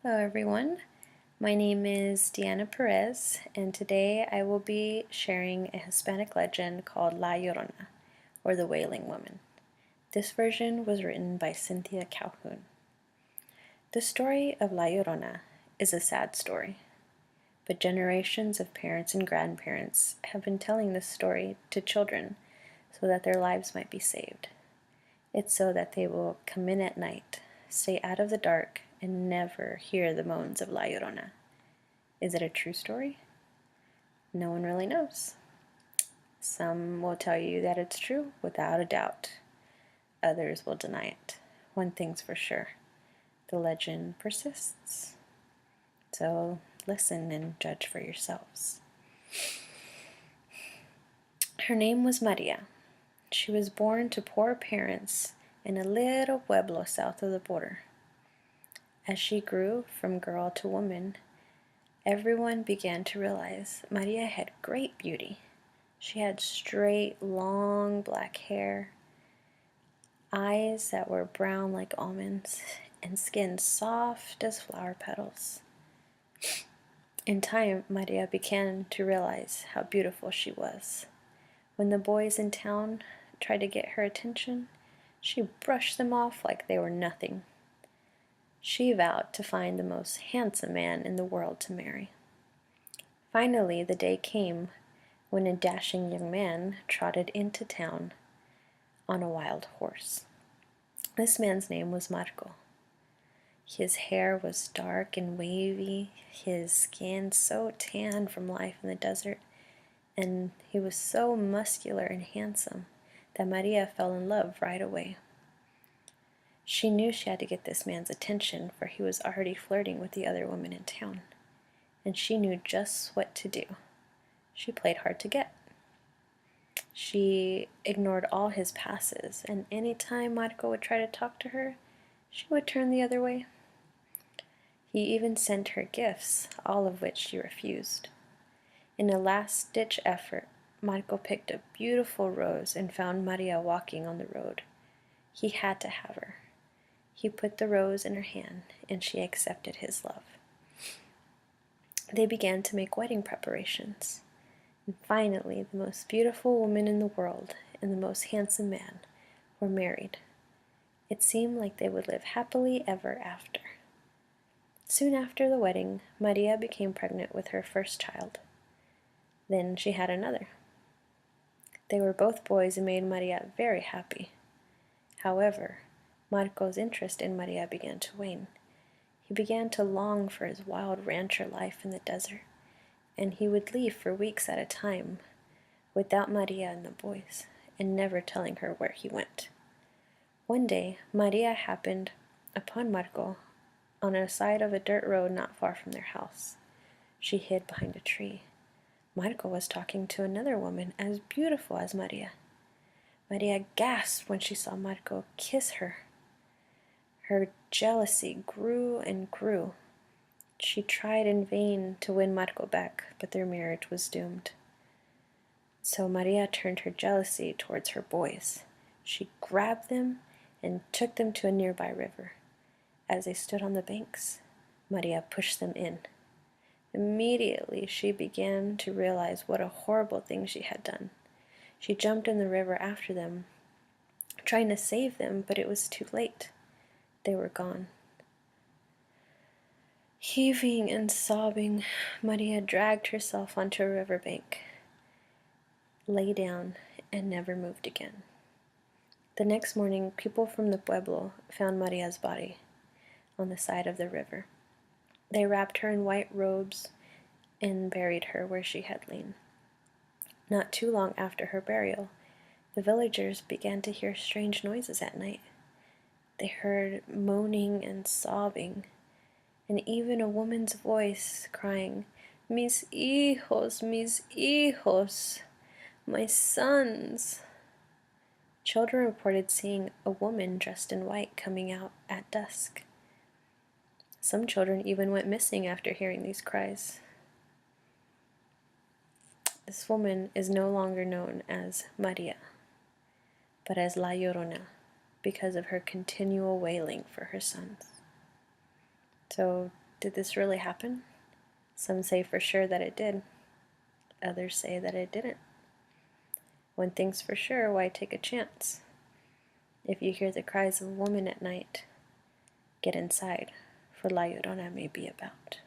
Hello everyone, my name is Deanna Perez, and today I will be sharing a Hispanic legend called La Llorona, or the Wailing Woman. This version was written by Cynthia Calhoun. The story of La Llorona is a sad story, but generations of parents and grandparents have been telling this story to children so that their lives might be saved. It's so that they will come in at night, stay out of the dark, and never hear the moans of La Llorona. Is it a true story? No one really knows. Some will tell you that it's true without a doubt. Others will deny it. One thing's for sure, the legend persists. So listen and judge for yourselves. Her name was Maria. She was born to poor parents in a little pueblo south of the border. As she grew from girl to woman, everyone began to realize Maria had great beauty. She had straight, long black hair, eyes that were brown like almonds, and skin soft as flower petals. In time, Maria began to realize how beautiful she was. When the boys in town tried to get her attention, she brushed them off like they were nothing. She vowed to find the most handsome man in the world to marry. Finally, the day came when a dashing young man trotted into town on a wild horse. This man's name was Marco. His hair was dark and wavy, his skin so tan from life in the desert, and he was so muscular and handsome that Maria fell in love right away. She knew she had to get this man's attention, for he was already flirting with the other women in town, and she knew just what to do. She played hard to get. She ignored all his passes, and any time Marco would try to talk to her, she would turn the other way. He even sent her gifts, all of which she refused. In a last-ditch effort, Marco picked a beautiful rose and found Maria walking on the road. He had to have her. He put the rose in her hand, and she accepted his love. They began to make wedding preparations. And finally, the most beautiful woman in the world and the most handsome man were married. It seemed like they would live happily ever after. Soon after the wedding, Maria became pregnant with her first child. Then she had another. They were both boys and made Maria very happy. However, Marco's interest in Maria began to wane. He began to long for his wild rancher life in the desert, and he would leave for weeks at a time without Maria and the boys, and never telling her where he went. One day, Maria happened upon Marco on a side of a dirt road not far from their house. She hid behind a tree. Marco was talking to another woman as beautiful as Maria. Maria gasped when she saw Marco kiss her. Her jealousy grew and grew. She tried in vain to win Marco back, but their marriage was doomed. So Maria turned her jealousy towards her boys. She grabbed them and took them to a nearby river. As they stood on the banks, Maria pushed them in. Immediately, she began to realize what a horrible thing she had done. She jumped in the river after them, trying to save them, but it was too late. They were gone. Heaving and sobbing, Maria dragged herself onto a riverbank, lay down, and never moved again. The next morning, people from the pueblo found Maria's body on the side of the river. They wrapped her in white robes and buried her where she had lain. Not too long after her burial, the villagers began to hear strange noises at night. They heard moaning and sobbing, and even a woman's voice crying, "Mis hijos, my sons." Children reported seeing a woman dressed in white coming out at dusk. Some children even went missing after hearing these cries. This woman is no longer known as Maria, but as La Llorona, because of her continual wailing for her sons. So Did this really happen? Some say for sure that it did. Others say that it didn't. One thinks for sure, why take a chance? If you hear the cries of a woman at night, get inside, for La Llorona may be about.